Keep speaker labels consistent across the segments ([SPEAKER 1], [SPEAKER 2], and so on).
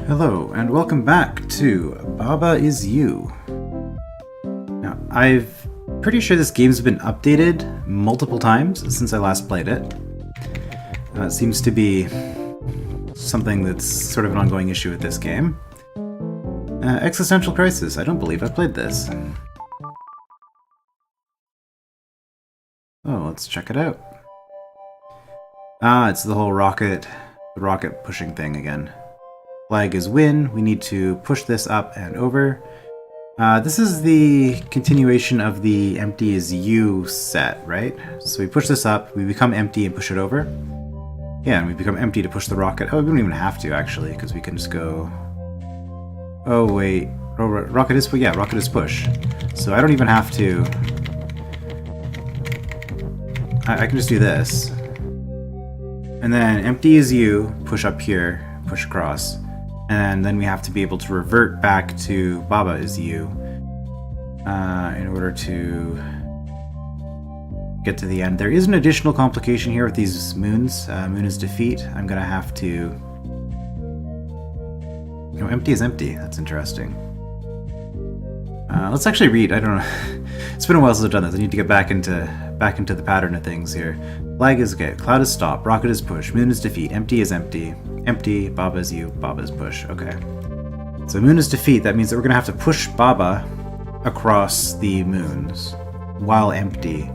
[SPEAKER 1] Hello, and welcome back to Baba Is You. Now, I'm pretty sure this game's been updated multiple times since I last played it. It seems to be something that's sort of an ongoing issue with this game. Existential Crisis. I don't believe I played this. Oh, let's check it out. Ah, it's the whole rocket pushing thing again. Flag is win. We need to push this up and over. This is the continuation of the empty is you set, right? So we push this up, we become empty and push it over. Yeah, and we become empty to push the rocket. Oh, we don't even have to, actually, because we can just go... Oh, wait. Oh, rocket is... Yeah, rocket is push. So I don't even have to... I can just do this. And then empty is you, push up here, push across. And then we have to be able to revert back to Baba is you in order to get to the end. There is an additional complication here with these moons. Moon is defeat. I'm going to have to... No, empty is empty. That's interesting. Let's actually read. I don't know. It's been a while since I've done this. I need to get back into the pattern of things here. Flag is okay. Cloud is stop. Rocket is push. Moon is defeat. Empty is empty. Empty. Baba is you. Baba is push. Okay. So moon is defeat. That means that we're going to have to push Baba across the moons while empty.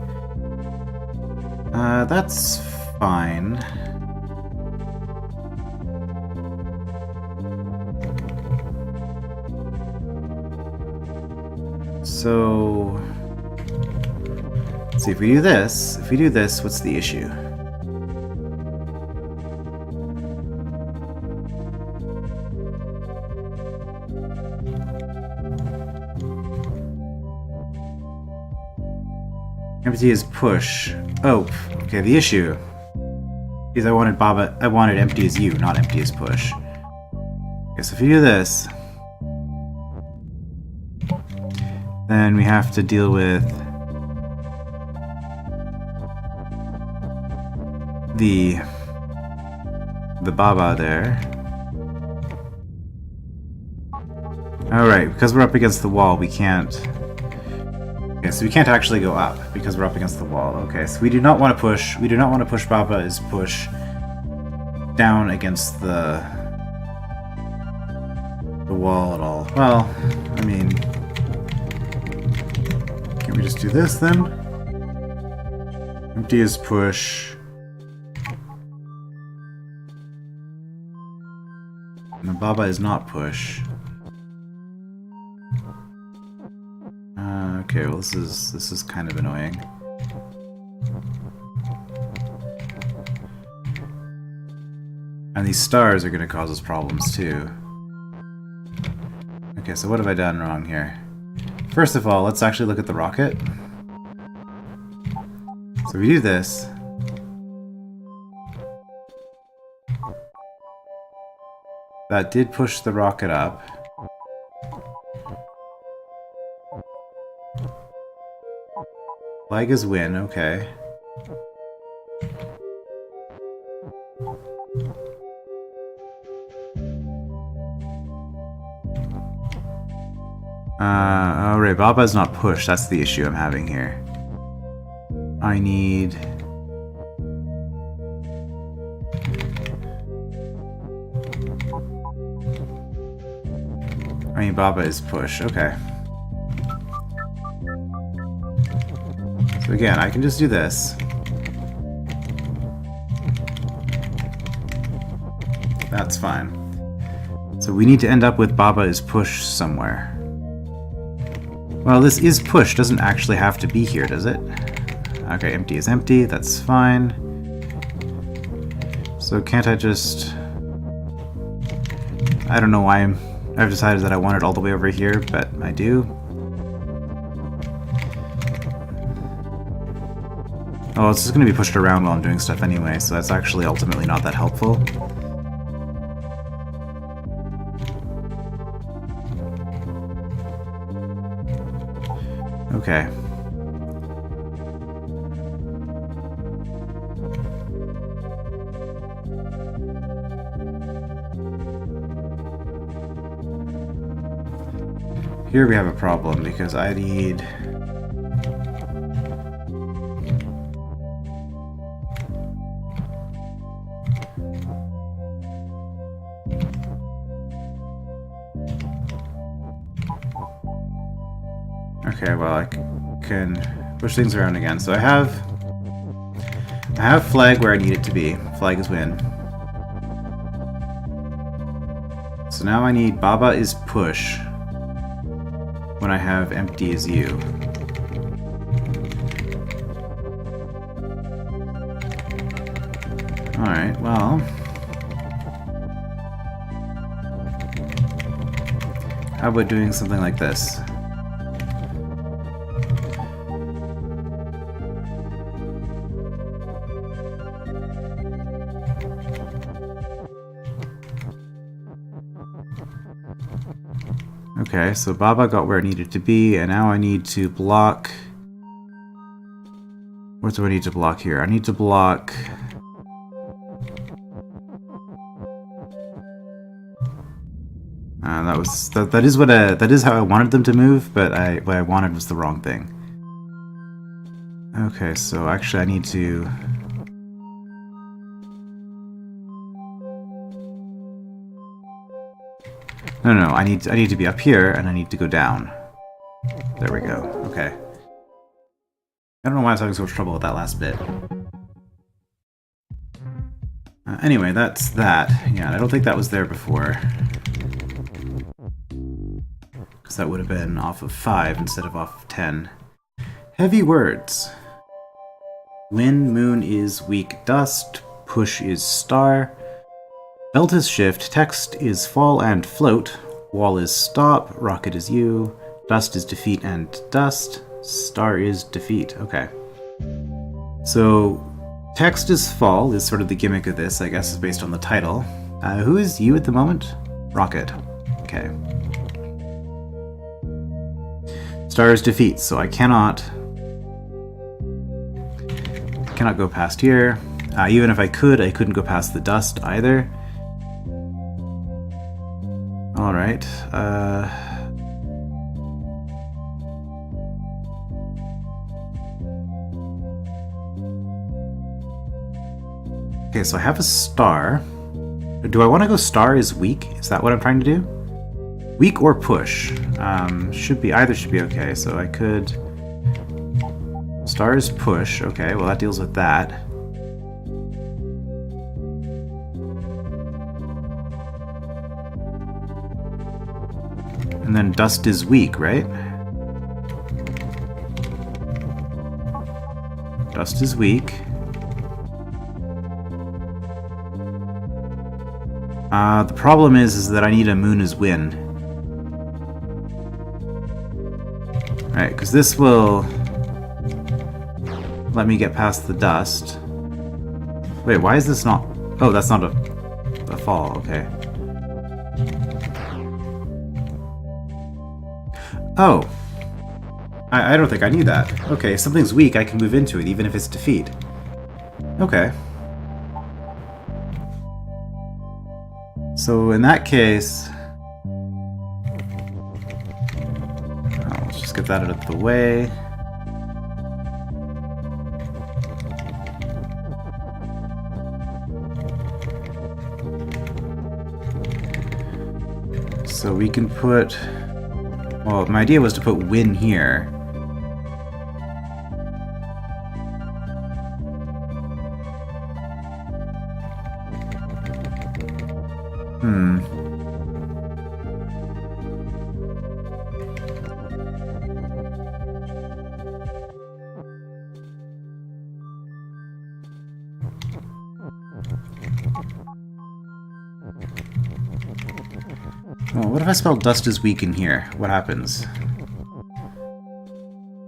[SPEAKER 1] That's fine. So... let's see, if we do this, what's the issue? Empty is push. Oh, okay, the issue is I wanted empty as you, not empty as push. Okay, so if we do this, then we have to deal with the Baba there. Alright, because we're up against the wall, we can't... Okay, so we can't actually go up, because we're up against the wall. Okay, so we do not want to push... We do not want to push Baba as push down against the wall at all. Well, I mean... Can we just do this, then? Empty is push... And Baba is not push. Okay, well this is kind of annoying. And these stars are going to cause us problems too. Okay, so what have I done wrong here? First of all, let's actually look at the rocket. So we do this. That did push the rocket up. Flag is win, okay. Alright, Baba's not pushed. That's the issue I'm having here. I need... Baba is push, okay. So again, I can just do this. That's fine. So we need to end up with Baba is push somewhere. Well, this is push. Doesn't actually have to be here, does it? Okay, empty is empty. That's fine. So can't I just... I don't know why I've decided that I want it all the way over here, but I do. Oh, it's just going to be pushed around while I'm doing stuff anyway, so that's actually ultimately not that helpful. Okay. here we have a problem because I need... Okay, well, I can push things around again. So I have flag where I need it to be. Flag is win. So now I need Baba is push when I have empty is you. Alright, well... how about doing something like this? Okay, so Baba got where it needed to be, and now I need to block... What do I need to block here? I need to block... that is how I wanted them to move, but what I wanted was the wrong thing. Okay, so actually I need to... No, I need to be up here, and I need to go down. There we go. Okay. I don't know why I was having so much trouble with that last bit. Anyway, that's that. Yeah, I don't think that was there before. Because that would have been off of 5 instead of off of 10. Heavy words. Wind, moon is weak dust. Push is star. Belt is shift, text is fall and float, wall is stop, rocket is you, dust is defeat and dust, star is defeat. Okay. So, text is fall is sort of the gimmick of this, I guess, is based on the title. Who is you at the moment? Rocket. Okay. Star is defeat, so I cannot go past here. Even if I couldn't go past the dust either. Alright, okay, so I have a star. Do I want to go star is weak? Is that what I'm trying to do? Weak or push? Either should be okay, so I could... Star is push, okay, well that deals with that. And then dust is weak, right? Dust is weak. The problem is that I need a moon is win. Right, because this will let me get past the dust. Wait, why is this not... Oh, that's not a fall, okay. Oh. I don't think I knew that. Okay, if something's weak, I can move into it, even if it's defeat. Okay. So in that case... let's just get that out of the way. So we can put... Well, my idea was to put win here. Well, what if I spell dust is weak in here? What happens?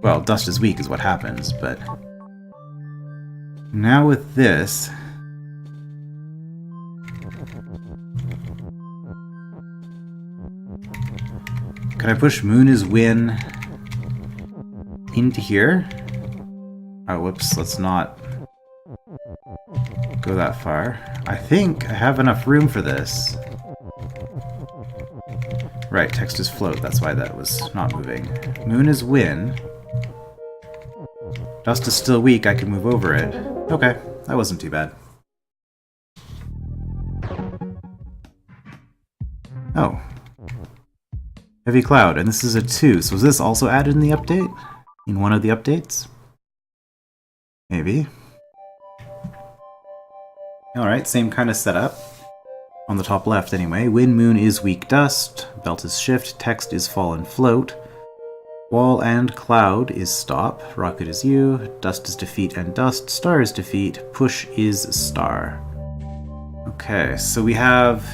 [SPEAKER 1] Well, dust is weak is what happens, but... Now with this... Can I push moon is win into here? Oh, whoops, let's not go that far. I think I have enough room for this. Right, text is float, that's why that was not moving. Moon is win. Dust is still weak, I can move over it. Okay, that wasn't too bad. Oh. Heavy cloud, and this is a 2, so was this also added in the update? In one of the updates? Maybe. Alright, same kind of setup. On the top left anyway. Wind, moon is weak dust. Belt is shift. Text is fall and float. Wall and cloud is stop. Rocket is you. Dust is defeat and dust. Star is defeat. Push is star. Okay, so we have...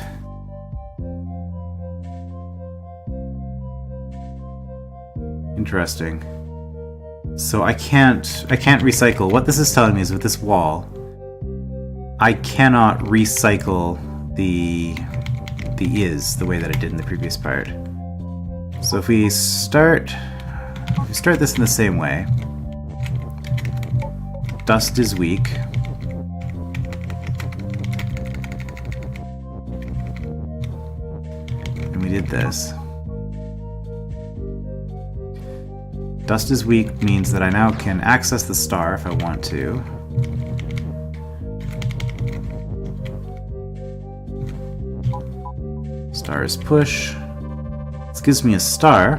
[SPEAKER 1] Interesting. So I can't recycle. What this is telling me is with this wall, I cannot recycle the is the way that I did in the previous part. So if we start this in the same way. Dust is weak. And we did this. Dust is weak means that I now can access the star if I want to. Star is push. This gives me a star.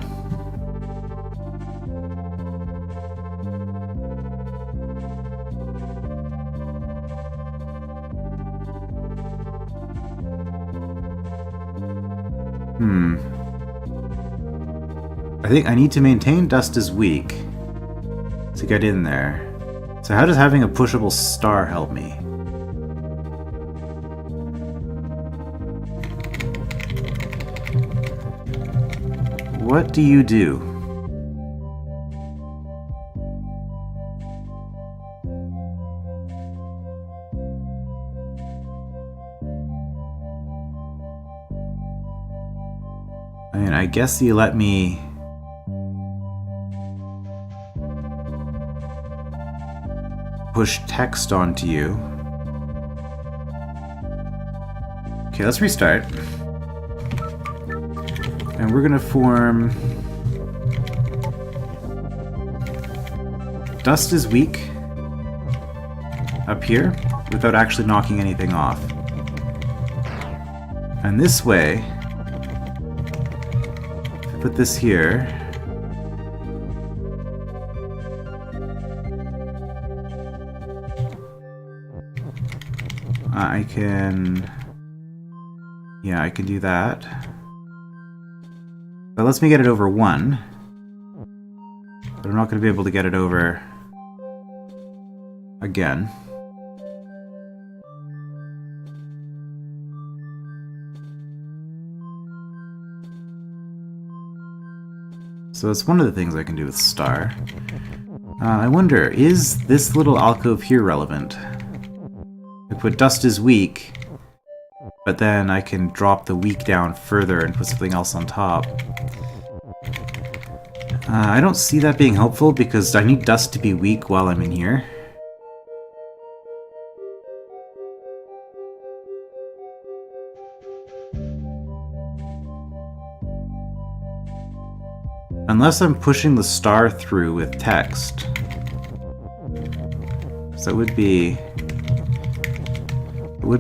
[SPEAKER 1] I think I need to maintain dust is weak to get in there. So how does having a pushable star help me? What do you do? I mean, I guess you let me... push text onto you. Okay, let's restart. And we're gonna form... Dust is weak up here without actually knocking anything off. And this way, if I put this here, I can... yeah, I can do that. That lets me get it over 1. But I'm not going to be able to get it over again. So that's one of the things I can do with star. I wonder, is this little alcove here relevant? I put dust is weak, but then I can drop the weak down further and put something else on top. I don't see that being helpful because I need dust to be weak while I'm in here. Unless I'm pushing the star through with text. So it would be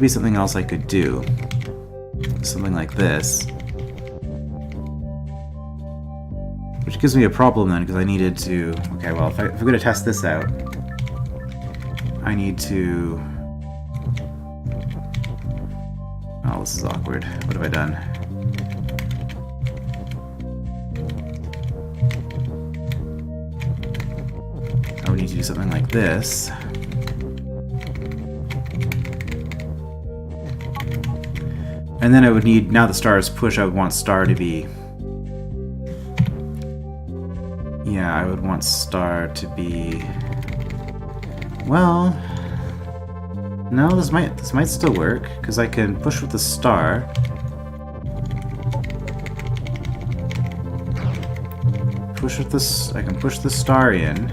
[SPEAKER 1] something else I could do. Something like this. Which gives me a problem then, because I needed to... okay, well, if I'm going to test this out, I need to... oh, this is awkward. What have I done? I would need to do something like this. And then I would need, now the star is push, I would want star to be... yeah, I would want star to be... well... no, this might still work, because I can push with the star. Push with this, I can push the star in.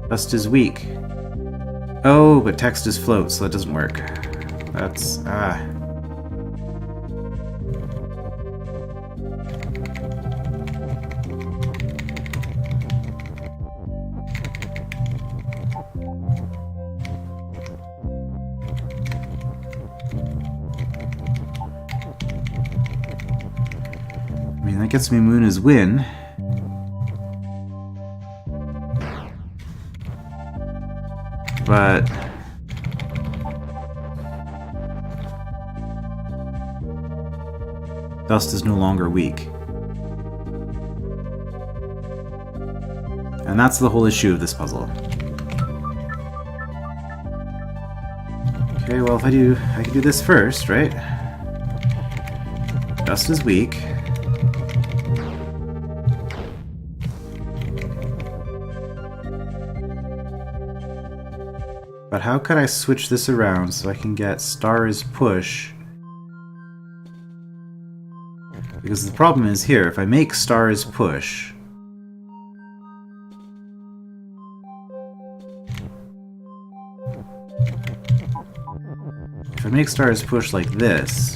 [SPEAKER 1] Dust is weak. Oh, but text is float, so that doesn't work. That's... I mean, that gets me Muna's win. But Dust is no longer weak. And that's the whole issue of this puzzle. Okay, well, if I can do this first, right? Dust is weak. But how could I switch this around so I can get Star is push? Because the problem is here, if I make Star is push, if I make Star is push like this,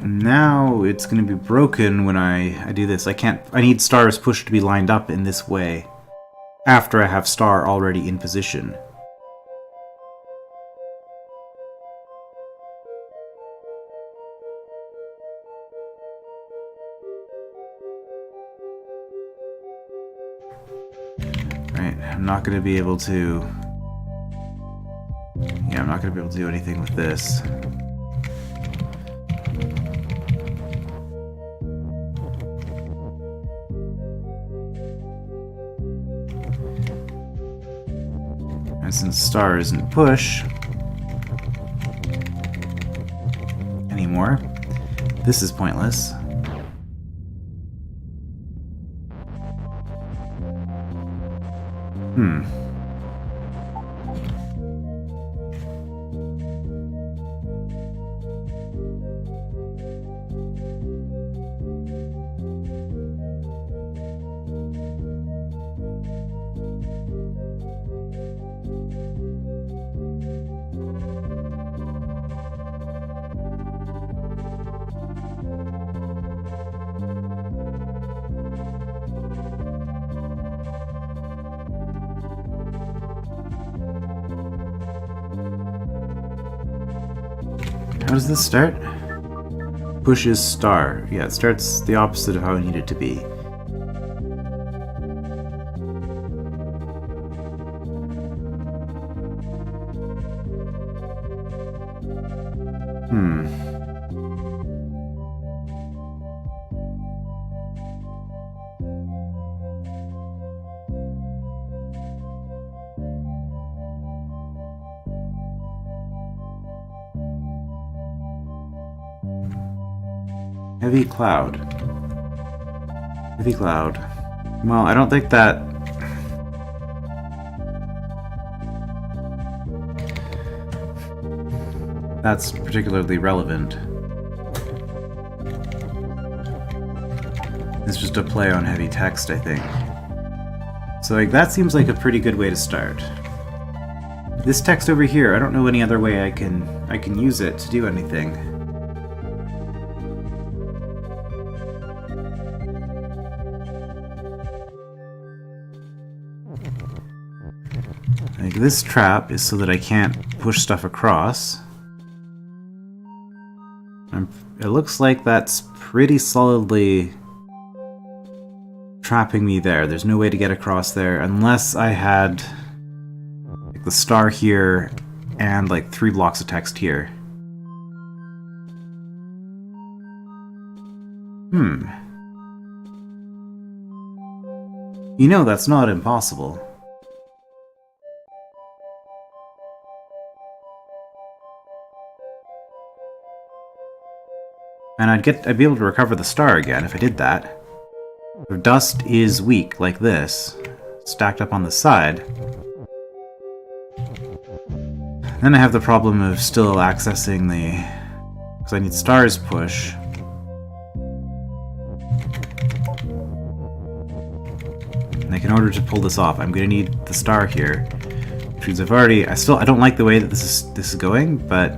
[SPEAKER 1] now it's going to be broken when I do this. I need Star's push to be lined up in this way after I have Star already in position. Right, I'm not going to be able to... Yeah, I'm not going to be able to do anything with this. And since Star isn't push anymore, this is pointless. How does this start? Pushes Star. Yeah, it starts the opposite of how I need it to be. Heavy cloud. Heavy cloud. Well, I don't think that... that's particularly relevant. It's just a play on heavy text, I think. So, like, that seems like a pretty good way to start. This text over here, I don't know any other way I can use it to do anything. Like, this trap is so that I can't push stuff across. It looks like that's pretty solidly trapping me there. There's no way to get across there unless I had like the star here and like 3 blocks of text here. You know that's not impossible. And I'd be able to recover the star again if I did that. If dust is weak, like this, stacked up on the side, then I have the problem of still accessing the... because I need stars push. Like, in order to pull this off, I'm going to need the star here. Which means I don't like the way that this is going, but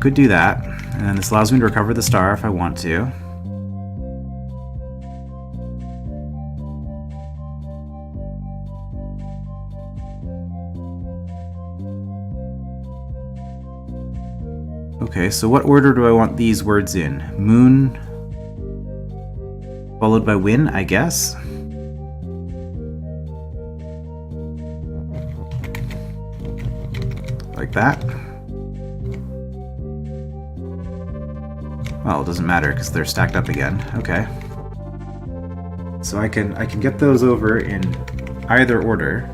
[SPEAKER 1] could do that. And then this allows me to recover the star if I want to. Okay, so what order do I want these words in? Moon, followed by win, I guess? Like that. Well, it doesn't matter because they're stacked up again. Okay. So I can get those over in either order.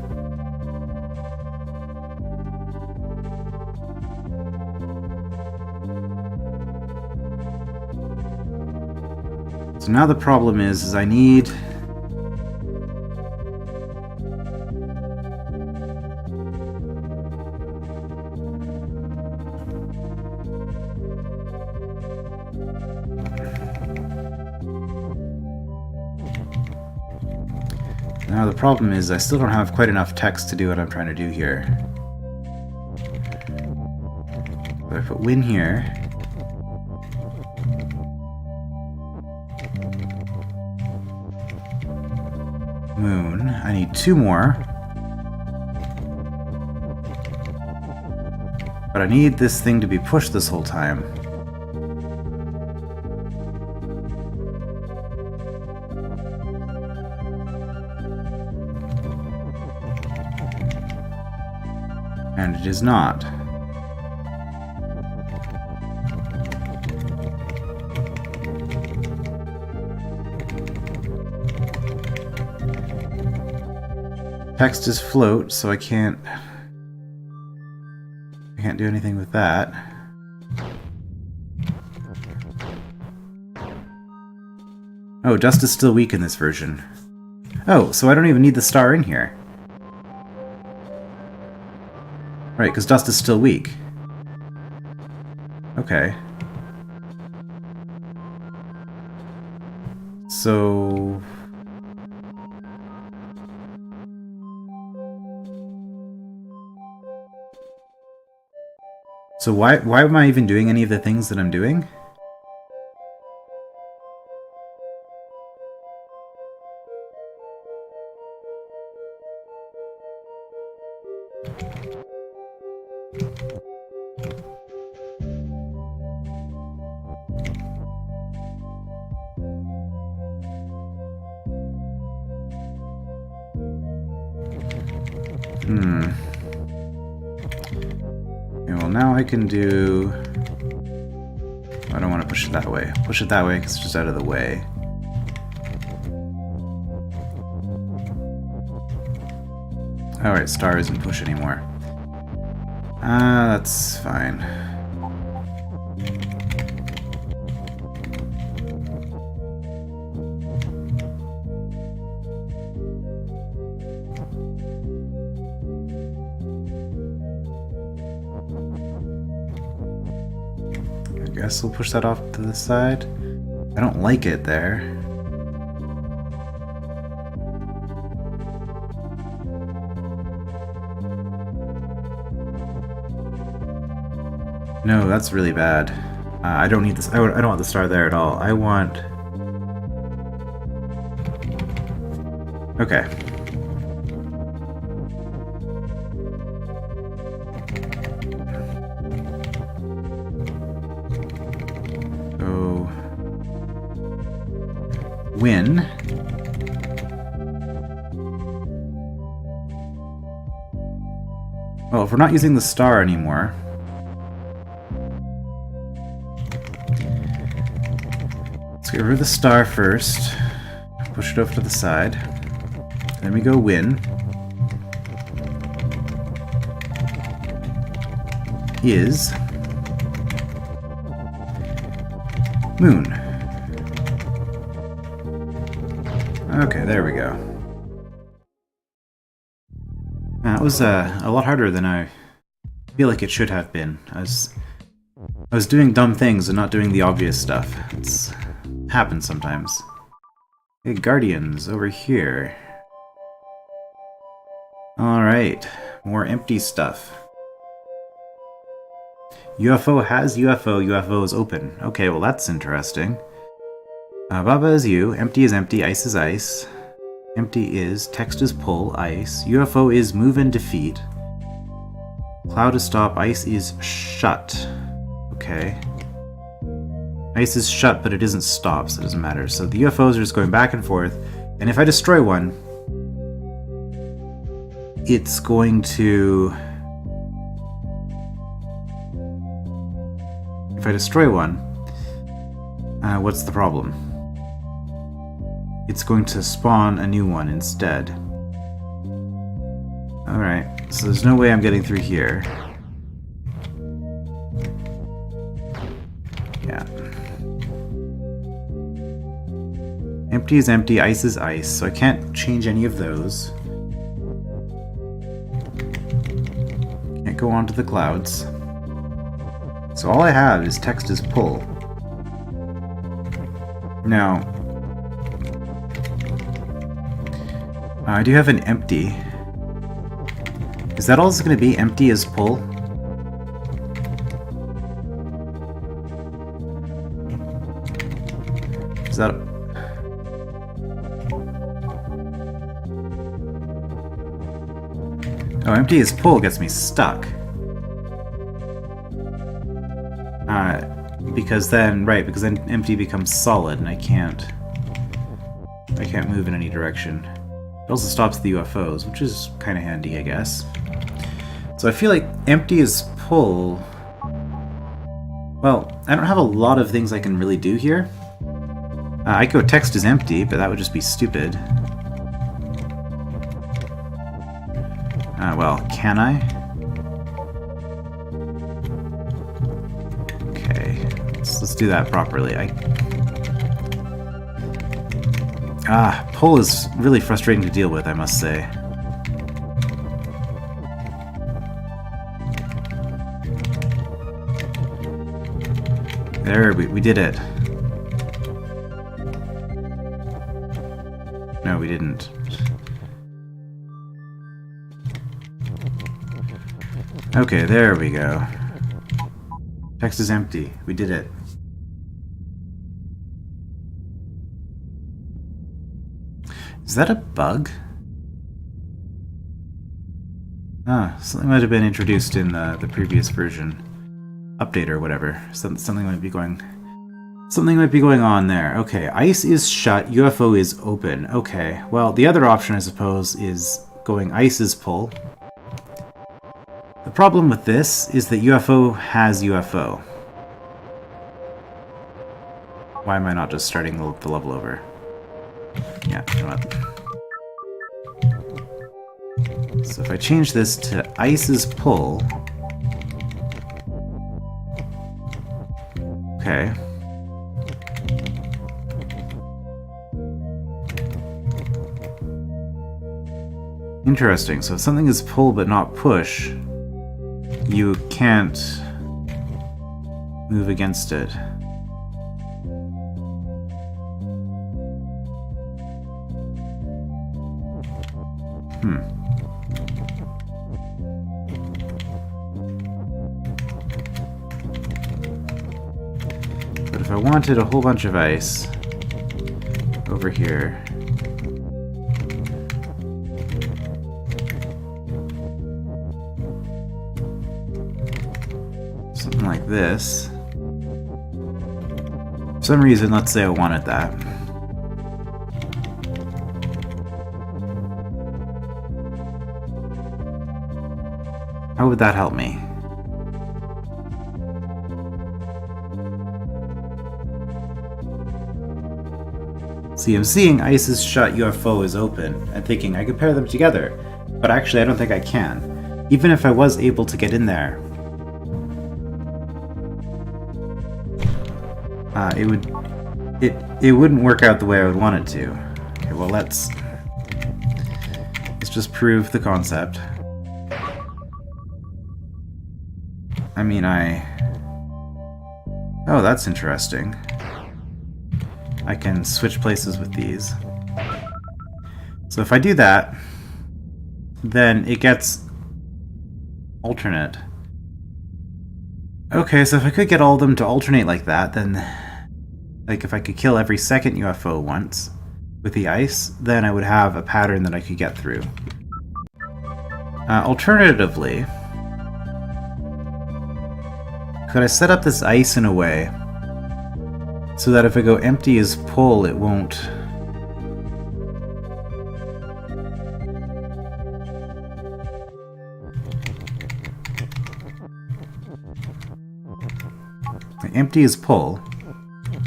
[SPEAKER 1] So now the problem is I need... Now the problem is I still don't have quite enough text to do what I'm trying to do here. If I put win here... Moon. I need 2 more. But I need this thing to be pushed this whole time. And it is not. Text is float, so I can't do anything with that. Oh, dust is still weak in this version. Oh, so I don't even need the star in here. Right, because dust is still weak. Okay. So... So why am I even doing any of the things that I'm doing? Okay, well now I can do... I don't want to push it that way. Push it that way because it's just out of the way. Alright, star isn't push anymore. That's fine. I guess we'll push that off to the side. I don't like it there. No, that's really bad. I don't need this. I don't want the star there at all. I want... Okay. So... Win. Well, if we're not using the star anymore... Let's get rid of the star first. Push it over to the side. Then we go win. Is moon. Okay, there we go. That was a lot harder than I feel like it should have been. I was doing dumb things and not doing the obvious stuff. It's happens sometimes. Hey, Guardians, over here. Alright, more empty stuff. UFO has UFO, UFO is open. Okay, well that's interesting. Baba is you, empty is empty, ice is ice. Empty is, text is pull, ice. UFO is move and defeat. Cloud is stop, ice is shut. Okay. Okay. Ice is shut, but it isn't stopped, so it doesn't matter. So the UFOs are just going back and forth, and if I destroy one, it's going to... If I destroy one, what's the problem? It's going to spawn a new one instead. Alright, so there's no way I'm getting through here. Yeah. Empty is empty, ice is ice, so I can't change any of those. Can't go onto the clouds. So all I have is text is pull. Now, I do have an empty. Is that all it's going to be? Empty is pull? Is that... Oh, empty is pull gets me stuck. Because then, right, because then empty becomes solid and I can't move in any direction. It also stops the UFOs, which is kind of handy, I guess. So I feel like empty is pull... Well, I don't have a lot of things I can really do here. I could go text is empty, but that would just be stupid. Well, can I? Okay, let's do that properly. Pull is really frustrating to deal with, I must say. There, we did it. No, we didn't. Okay, there we go. Text is empty. We did it. Is that a bug? Something might have been introduced in the previous version. Update or whatever. Something might be going on there. Okay, ice is shut, UFO is open. Okay, well, the other option, I suppose, is going ice is pull. The problem with this is that UFO has UFO. Why am I not just starting the level over? Yeah, you know what? So if I change this to ice is pull... Okay. Interesting. So if something is pull but not push, you can't move against it. But if I wanted a whole bunch of ice over here, something like this. For some reason, let's say I wanted that. How would that help me? See, I'm seeing ice is shut, UFO is open, and thinking I could pair them together, but actually I don't think I can. Even if I was able to get in there, it wouldn't work out the way I would want it to. Okay, well let's just prove the concept. I mean, oh, that's interesting. I can switch places with these. So if I do that, then it gets alternate. Okay, so if I could get all of them to alternate like that, then... Like, if I could kill every second UFO once with the ice, then I would have a pattern that I could get through. Alternatively, Could I set up this ice in a way so that if I go empty as pull, it won't... Empty as pull.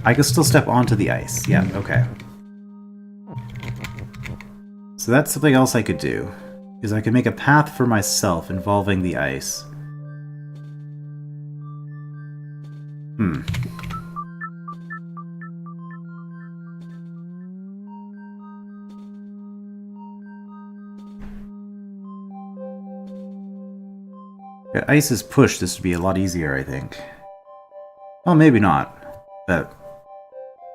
[SPEAKER 1] I can still step onto the ice. Yeah, okay. So that's something else I could do, is I could make a path for myself involving the ice. If ice is pushed, this would be a lot easier, I think. Well, maybe not, but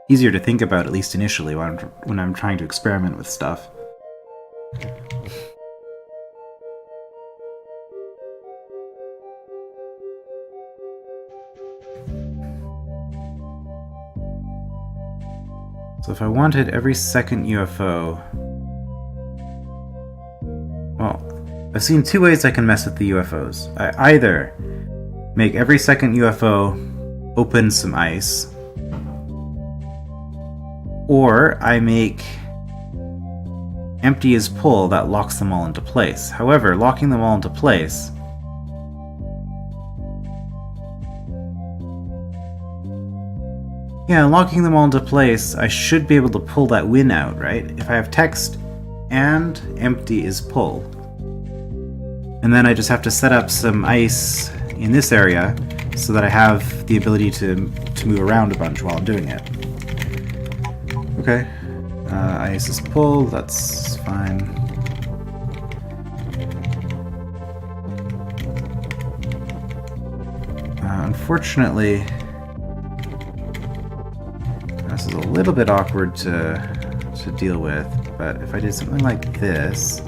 [SPEAKER 1] easier to think about, at least initially, when I'm trying to experiment with stuff. So if I wanted every second UFO... Well, I've seen two ways I can mess with the UFOs. I either make every second UFO open some ice, or I make empty as pull that locks them all into place. However, locking them all into place locking them all into place, I should be able to pull that win out, right? If I have text and empty is pull. And then I just have to set up some ice in this area so that I have the ability to move around a bunch while I'm doing it. Okay. Ice is pull, that's fine. Unfortunately, this is a little bit awkward to deal with, but if I did something like this...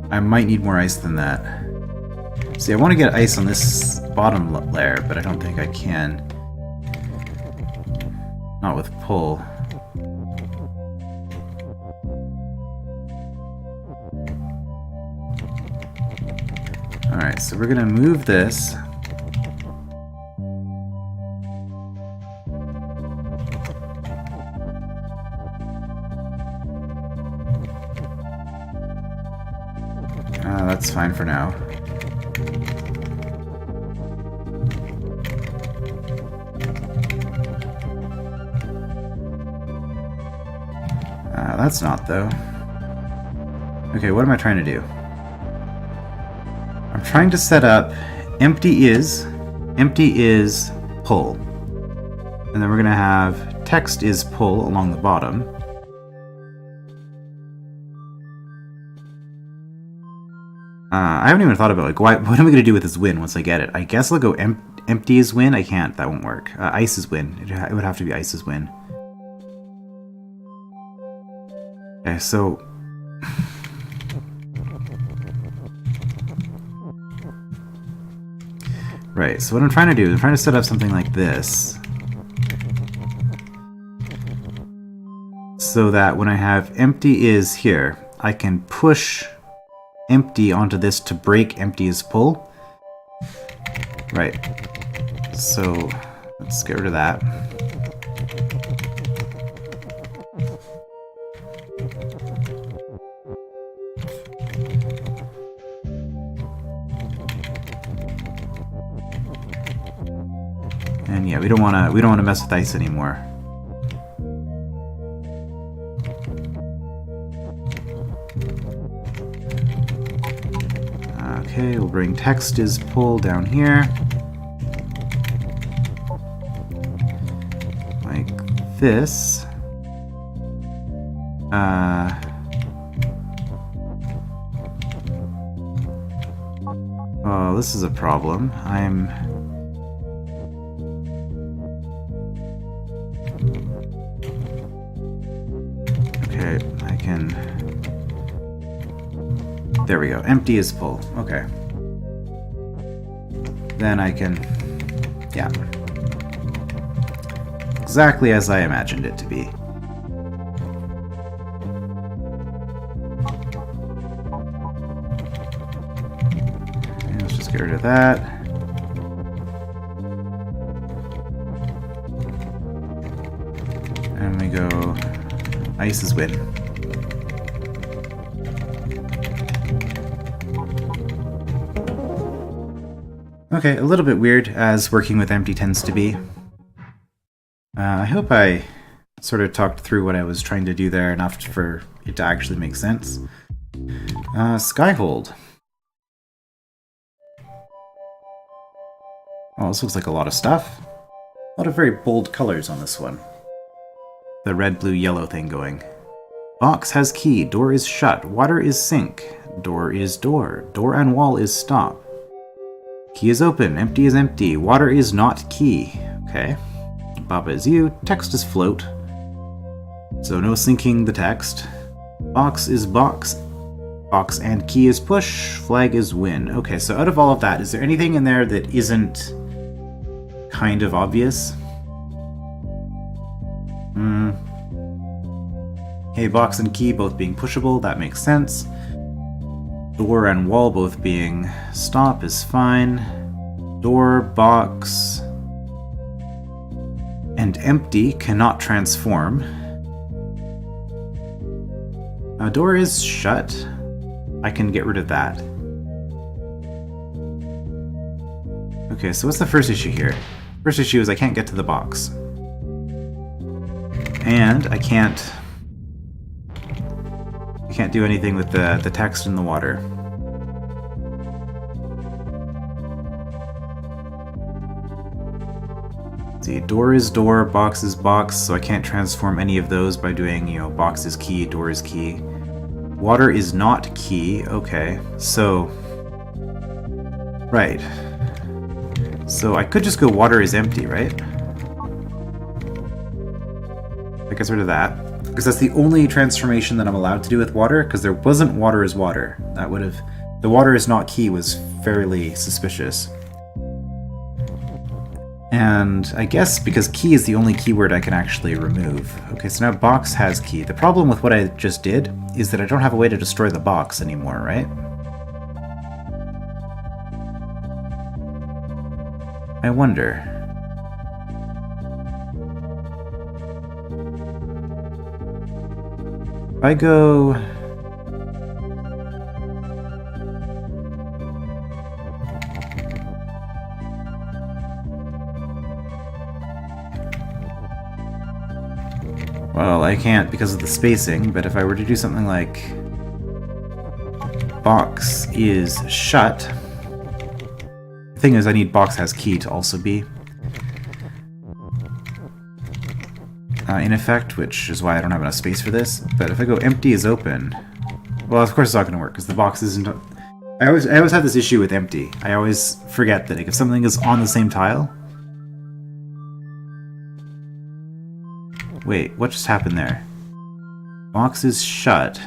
[SPEAKER 1] I might need more ice than that. See, I want to get ice on this bottom layer, but I don't think I can. Not with pull. Alright, so we're gonna move this. That's fine for now. That's not, though. Okay, what am I trying to do? I'm trying to set up empty is pull. And then we're going to have text is pull along the bottom. I haven't even thought about, like, what am I going to do with this win once I get it? I guess I'll go empty is win. I can't. That won't work. Ice is win. It would have to be ice is win. Okay, so... Right, so what I'm trying to do is I'm trying to set up something like this. So that when I have empty is here, I can push empty onto this to break empty is pull. Right. So let's get rid of that. And yeah, we don't want to mess with ice anymore. Okay, we'll bring text is pull down here. Like this. Oh, this is a problem. Okay, I can... There we go. Empty is full. Okay. Then I can... Yeah. Exactly as I imagined it to be. Get rid of that. And we go ice is win. Okay, a little bit weird, as working with empty tends to be. I hope I sort of talked through what I was trying to do there enough for it to actually make sense. Skyhold. Oh, this looks like a lot of stuff. A lot of very bold colors on this one. The red, blue, yellow thing going. Box has key, door is shut, water is sink, door is door, door and wall is stop. Key is open, empty is empty, water is not key. Okay. Baba is you, text is float. So no sinking the text. Box is box. Box and key is push, flag is win. Okay, so out of all of that, is there anything in there that isn't kind of obvious? Okay, box and key both being pushable, that makes sense. Door and wall both being stop is fine. Door, box, and empty cannot transform. Door is shut. I can get rid of that. Okay, so what's the first issue here? First issue is I can't get to the box. And I can't do anything with the text in the water. Let's see, door is door, box is box, so I can't transform any of those by doing, you know, box is key, door is key. Water is not key, okay, so... Right. So I could just go water is empty, right? I get rid of that. Because that's the only transformation that I'm allowed to do with water, because there wasn't water is water. That would have... The water is not key was fairly suspicious. And I guess because key is the only keyword I can actually remove. Okay, so now box has key. The problem with what I just did is that I don't have a way to destroy the box anymore, right? I wonder... If I go... Well, I can't because of the spacing, but if I were to do something like... Box is shut... The thing is, I need box has key to also be... in effect, which is why I don't have enough space for this. But if I go empty is open, well, of course it's not going to work because the box isn't. I always have this issue with empty. I always forget that if something is on the same tile. Wait, what just happened there? Box is shut.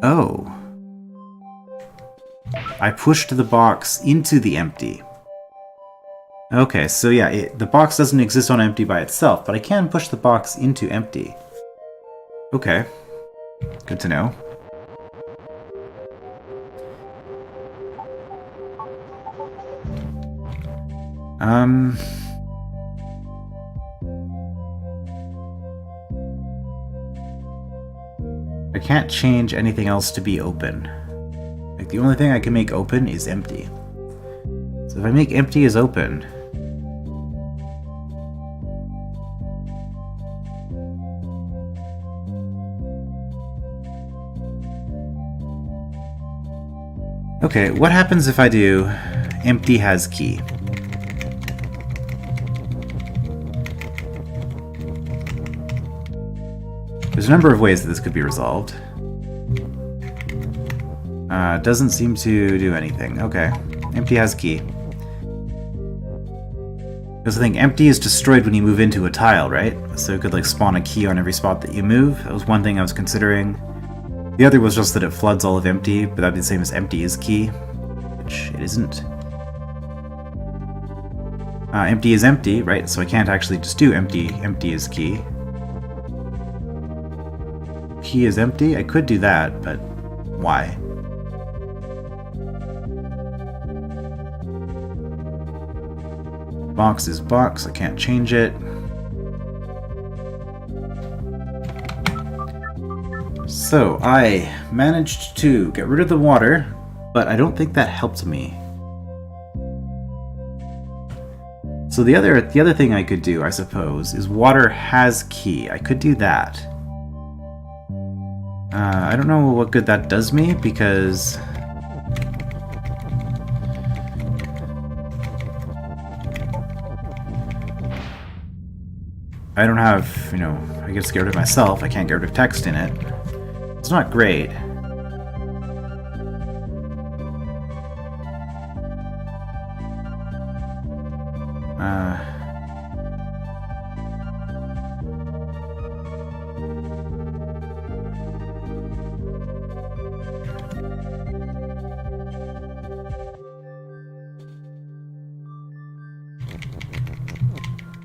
[SPEAKER 1] Oh. I pushed the box into the empty. Okay, so yeah, the box doesn't exist on empty by itself, but I can push the box into empty. Okay. Good to know. I can't change anything else to be open. Like, the only thing I can make open is empty. So if I make empty as open... Okay, what happens if I do empty has key? There's a number of ways that this could be resolved. Doesn't seem to do anything. Okay, empty has key. Because I think empty is destroyed when you move into a tile, right? So it could like spawn a key on every spot that you move. That was one thing I was considering. The other was just that it floods all of empty, but that'd be the same as empty is key, which it isn't. Empty is empty, right? So I can't actually just do empty. Empty is key. Key is empty? I could do that, but Why? Box is box, I can't change it. So, I managed to get rid of the water, but I don't think that helped me. So the other thing I could do, I suppose, is water has key. I could do that. I don't know what good that does me, because I don't have, I get scared of myself. I can't get rid of text in it. It's not great.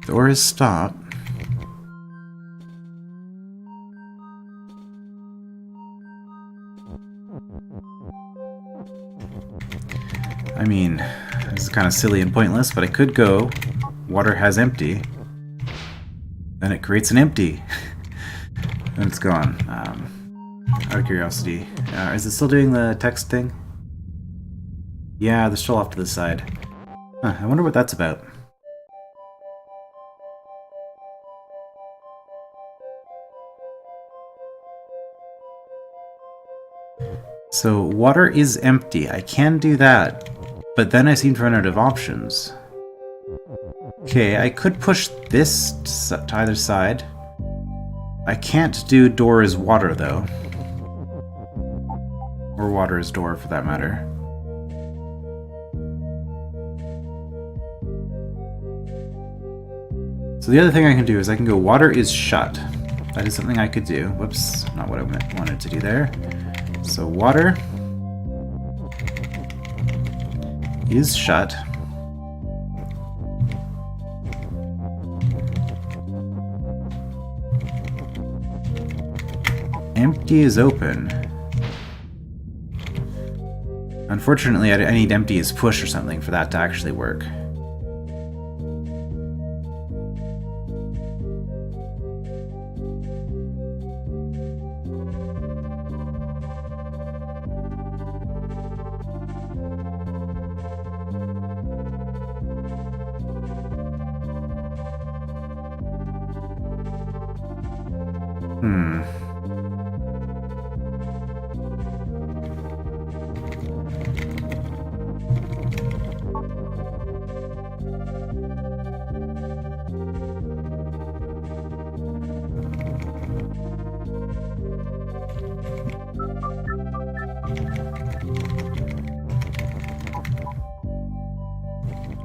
[SPEAKER 1] Door is stopped. I mean, this is kind of silly and pointless, but I could go water has empty. Then it creates an empty. And it's gone. Out of curiosity. Is it still doing the text thing? Yeah, they're still off to the side. Huh, I wonder what that's about. So, water is empty. I can do that. But then I seem to run out of options. Okay, I could push this to either side. I can't do door is water, though. Or water is door, for that matter. So the other thing I can do is I can go water is shut. That is something I could do. Whoops, not what I wanted to do there. So water is shut. Empty is open. Unfortunately, I need empty is push or something for that to actually work.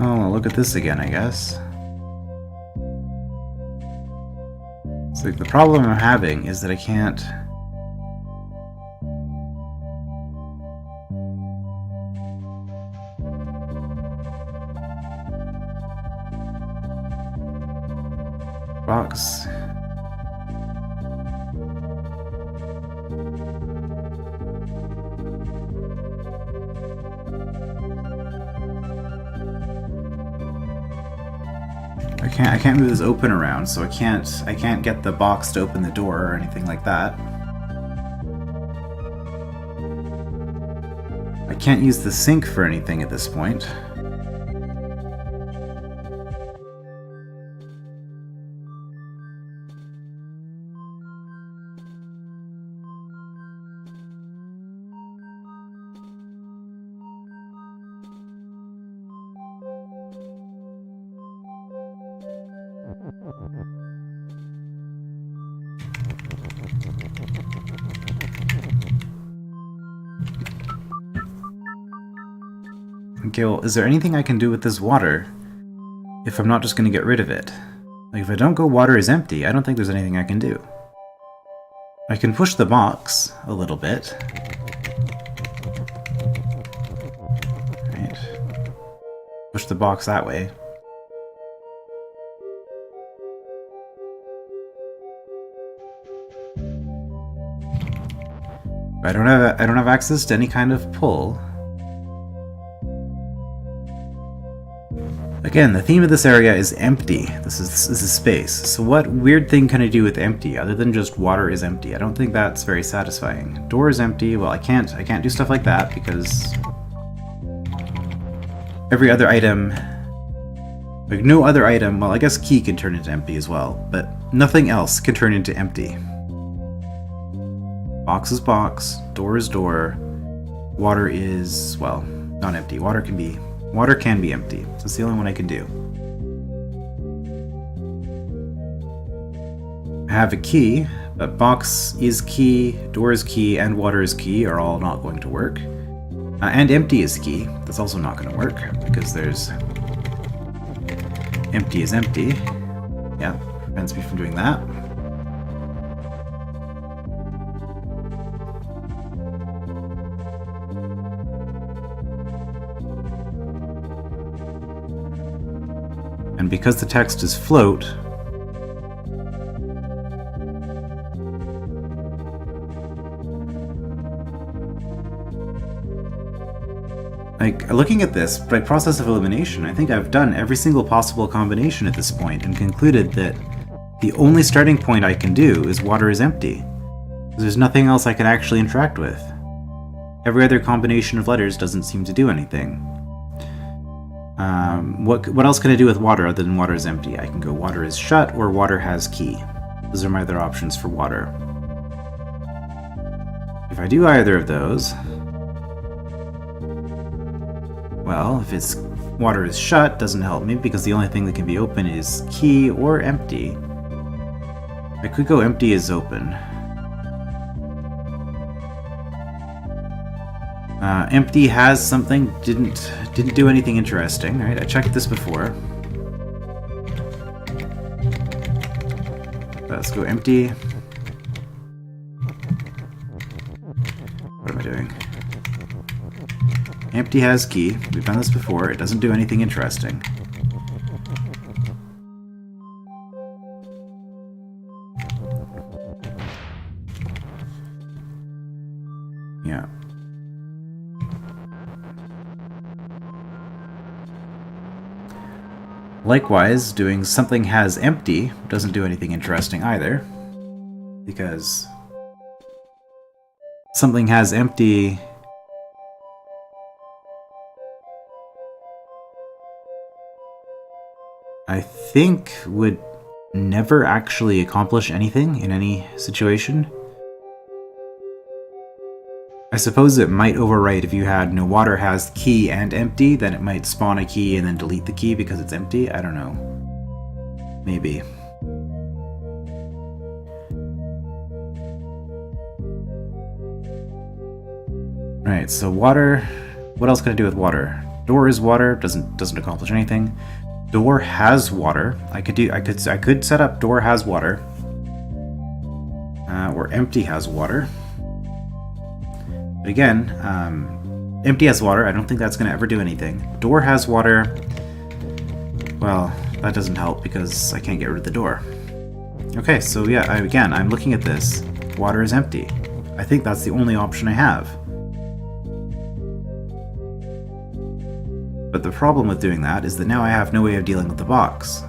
[SPEAKER 1] Oh, look at this again, I guess. So the problem I'm having is that I can't... Box. I can't move this open around, so I can't get the box to open the door or anything like that. I can't use the sink for anything at this point. Okay, well, is there anything I can do with this water if I'm not just going to get rid of it? Like, if I don't go water is empty, I don't think there's anything I can do. I can push the box a little bit. Right. Push the box that way. I don't have access to any kind of pull. Again, the theme of this area is empty. This is space. So what weird thing can I do with empty other than just water is empty? I don't think that's very satisfying. Door is empty. Well, I can't do stuff like that because every other item, like no other item, well, I guess key can turn into empty as well, but nothing else can turn into empty. Box is box, door is door, water is, well, not empty. Water can be empty. So it's the only one I can do. I have a key, but box is key, door is key, and water is key are all not going to work. And empty is key. That's also not going to work because there's empty is empty. Yeah, prevents me from doing that. And because the text is float, like, looking at this, by process of elimination, I think I've done every single possible combination at this point and concluded that the only starting point I can do is water is empty. There's nothing else I can actually interact with. Every other combination of letters doesn't seem to do anything. What else can I do with water other than water is empty? I can go water is shut or water has key. Those are my other options for water. If I do either of those, well, if it's water is shut, doesn't help me because the only thing that can be open is key or empty. I could go empty is open. Empty has something, didn't do anything interesting. Alright, I checked this before. Let's go empty. What am I doing? Empty has key. We've done this before. It doesn't do anything interesting. Yeah. Likewise, doing something has empty doesn't do anything interesting either, because something has empty I think would never actually accomplish anything in any situation. I suppose it might overwrite if you had no water has key and empty, then it might spawn a key and then delete the key because it's empty. I don't know. Maybe. Right, so water. What else can I do with water? Door is water, doesn't accomplish anything. Door has water. I could set up door has water. Or empty has water. But again, empty has water. I don't think that's going to ever do anything. Door has water. Well, that doesn't help because I can't get rid of the door. Okay, so yeah, I'm looking at this. Water is empty. I think that's the only option I have. But the problem with doing that is that now I have no way of dealing with the box.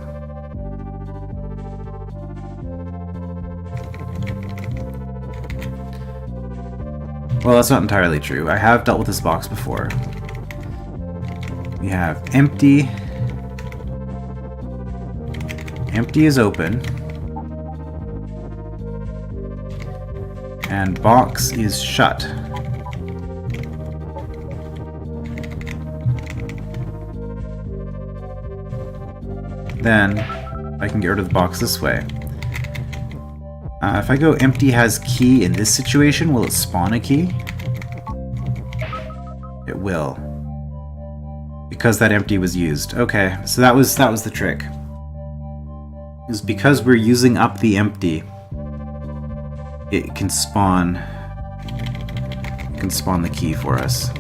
[SPEAKER 1] Well, that's not entirely true. I have dealt with this box before. We have empty. Empty is open. And box is shut. Then I can get rid of the box this way. If I go empty has key in this situation, will it spawn a key? It will. Because that empty was used. Okay, so that was the trick. It was because we're using up the empty. It can spawn the key for us.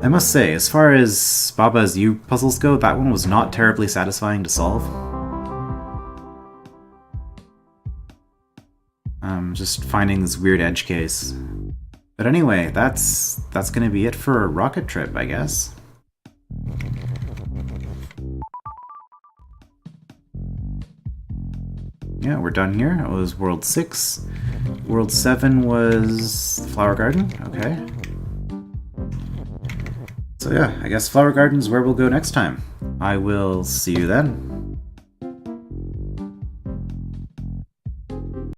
[SPEAKER 1] I must say, as far as Baba's U puzzles go, that one was not terribly satisfying to solve. just finding this weird edge case. But anyway, that's gonna be it for a rocket trip, I guess. Yeah, we're done here. It was World 6. World 7 was the Flower Garden. Okay. So yeah, I guess Flower Garden's where we'll go next time. I will see you then.